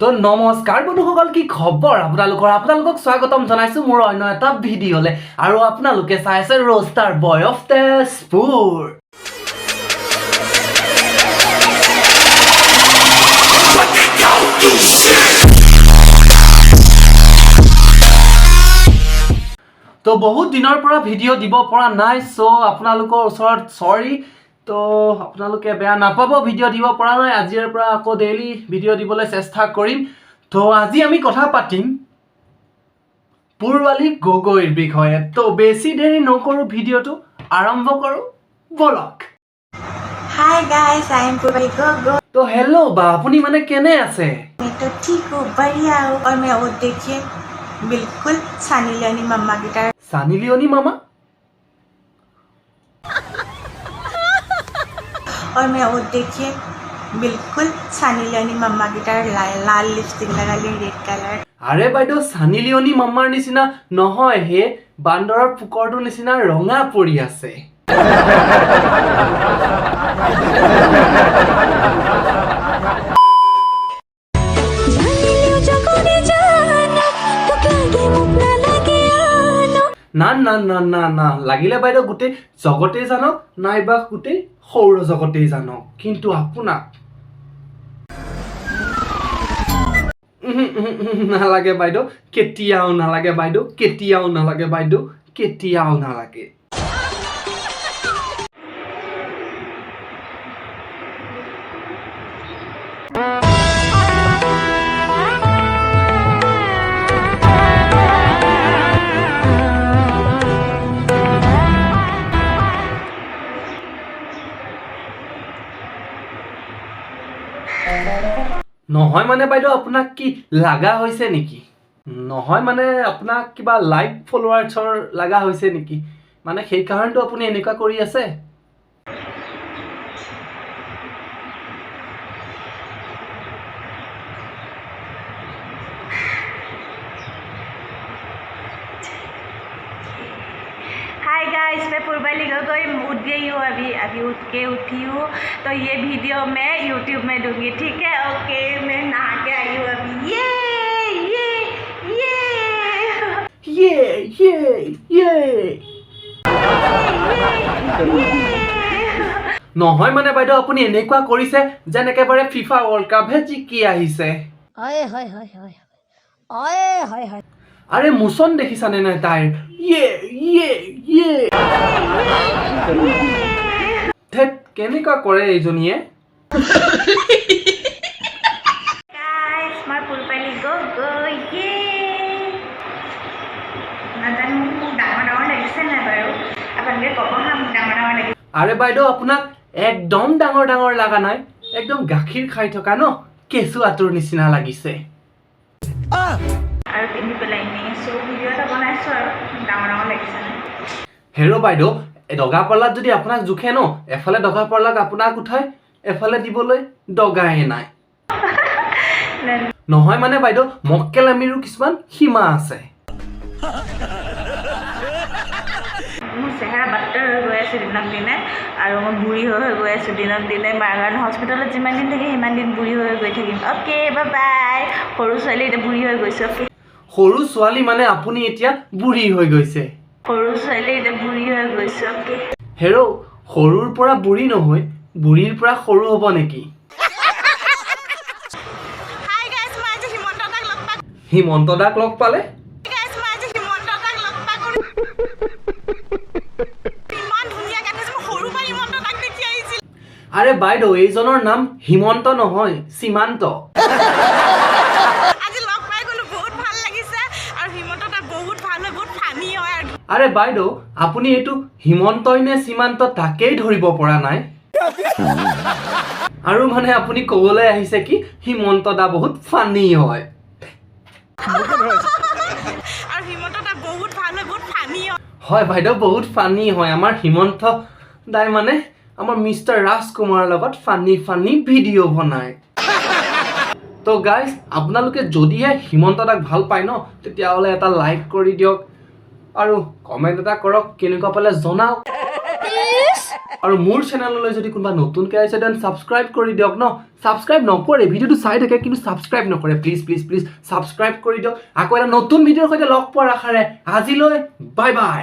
তো নমস্কাৰ বন্ধুসকল, কি খবৰ আপোনালোকক স্বাগতম জনাইছো মোৰ অন্য এটা ভিডিঅ'লে। আৰু আপোনালোকে চাই আছে ৰোষ্টাৰ বয় অফ তেজপুৰ। তো বহুত দিনৰ পৰা ভিডিঅ' দিব পৰা নাই, সো আপোনালোকৰ ওচৰত সৰি। তো আপোনালোকে বেয়া নাপাব, ভিডিঅ' দিব পৰা নাই। আজিৰ পৰা আকৌ ডেইলি ভিডিঅ' দিবলৈ চেষ্টা কৰিম। তো আজি আমি কথা পাতিম পূৰ্বালি গগৈৰ বিষয়ে। তো বেছি দেৰি নকৰো, ভিডিঅ'টো আৰম্ভ কৰো বলক। Hi guys, I am Purbalī Gogoi। तो हेलो बा, আপুনি মানে কেনে আছে? मैं तो ठीक हूँ, बढ़िया हूँ। और मैं वो देखिए बिल्कुल सनी लियोनी मम्मा की तरह। সানি লিওনি মামা? और मैं वो देखिए बिल्कुल सनी लियोनी मम्मा की तरह लाल लिपस्टिक लगा ली, रेड कलर। আৰে বাইদেউ, সানি লিওনি মামাৰ নিচিনা নহয় হে, বান্দৰৰ পুকৰটোৰ নিচিনা ৰঙা পৰি আছে। না না না না না, লাগিলে বাইদেউ গোটেই জগতেই জানক, নাইবা গোটেই সৌৰ জগতেই জানক, কিন্তু আপোনাক নালাগে বাইদেউ, কেতিয়াও নালাগে বাইদেউ, কেতিয়াও নালাগে বাইদেউ, কেতিয়াও নালাগে। নহয় মানে বাইদেউ, আপোনাক কি লাগা হৈছে নেকি? নহয় মানে আপোনাক কিবা লাইক ফলোৱাৰ্ছৰ লাগা হৈছে নেকি? মানে সেই কাৰণটো আপুনি এনেকুৱা কৰি আছে? हाय गाइस, मैं पुरबाली गोगोई उठ गई हूँ, अभी उठ के उठी हूँ। तो ये वीडियो मैं यूट्यूब में दूंगी, ठीक है? ओके, मैं नहा के आई हूँ अभी। ये নহয় মানে বাইদেউ, আপুনি এনেকুৱা কৰিছে যেন একেবাৰে ফিফা ৱৰ্ল্ড কাপহে জিকি আহিছে। আৰে মুচন দেখিছানে নাই তাইৰ? ধেত, কেনেকুৱা কৰে এইজনীয়ে? गाइस, मैं पुरबाली गोगोई। নাজানো মোক ডাঙৰ ডাঙৰ লাগিছে নাই বাৰু, আপোনালোকে ক'ব হা মোক ডাঙৰ ডাঙৰ লাগিছে। আৰে বাইদেউ, আপোনাক একদম ডাঙৰ ডাঙৰ লগা নাই, একদম গাখীৰ খাই থকা ন কেঁচুৱাটোৰ নিচিনা লাগিছে। আৰু পিন্ধি পেলাই এনেই ভিডিঅ' এটা বনাইছোঁ আৰু ডাঙৰ ডাঙৰ লাগিছে। হেৰ' বাইদেউ, দগা পাল্লাত যদি আপোনাক জোখে ন, এফালে দগা পাল্লাক আপোনাক উঠাই, এফালে দিবলৈ দগাই নাই। নহয় মানে বাইদেউ, মক্কেলামিৰো কিছুমান সীমা আছে। মোৰ চেহেৰা বাটৰ হৈ গৈ আছে দিনক দিনে, আৰু মই বুঢ়ী হৈ গৈ আছোঁ দিনক দিনে। মাৰ কাৰণে হস্পিটেলত যিমান দিন থাকে সিমান দিন বুঢ়ী হৈ গৈ থাকিম। Okay, bye bye. সৰু ছোৱালী এতিয়া বুঢ়ী হৈ গৈছে। অ'কে, সৰু ছোৱালী মানে আপুনি এতিয়া বুঢ়ী হৈ গৈছে? সৰু ছোৱালী এতিয়া বুঢ়ী হৈ গৈছে। অ'কে, হেৰ', সৰুৰ পৰা বুঢ়ী নহয়, বুঢ়ীৰ পৰা সৰু হ'ব নেকি? হিমন্ত দাক লগ পালে? আৰে বাইদেউ, এইজনৰ নাম হিমন্ত নহয়, সীমান্ত। আৰে বাইদেউ, আপুনি এইটো হিমন্তই নে সীমান্ত তাকেই ধৰিব পৰা নাই। আৰু মানে আপুনি ক'বলৈ আহিছে কি হিমন্ত দা বহুত ফানি হয়। হয় বাইদেউ, বহুত ফানি হয় আমাৰ হিমন্ত দাই, মানে আমাৰ মিষ্টাৰ ৰাজকুমাৰৰ লগত ফানি ভিডিঅ' বনায়। তো গাইজ, আপোনালোকে যদিহে হিমন্ত দাক ভাল পায় ন, তেতিয়াহ'লে এটা লাইক কৰি দিয়ক আৰু কমেণ্ট এটা কৰক, কেনেকুৱা পালে জনাওক। আৰু মোৰ চেনেললৈ যদি কোনোবা নতুনকৈ আহিছে দেন ছাবস্ক্ৰাইব কৰি দিয়ক ন ছাবস্ক্ৰাইব নকৰে ভিডিঅ'টো চাই থাকে কিন্তু ছাবস্ক্ৰাইব নকৰে প্লিজ প্লিজ প্লিজ ছাবস্ক্ৰাইব কৰি দিয়ক আকৌ এটা নতুন ভিডিঅ'ৰ সৈতে লগ পোৱাৰ আশাৰে আজিলৈ বাই বাই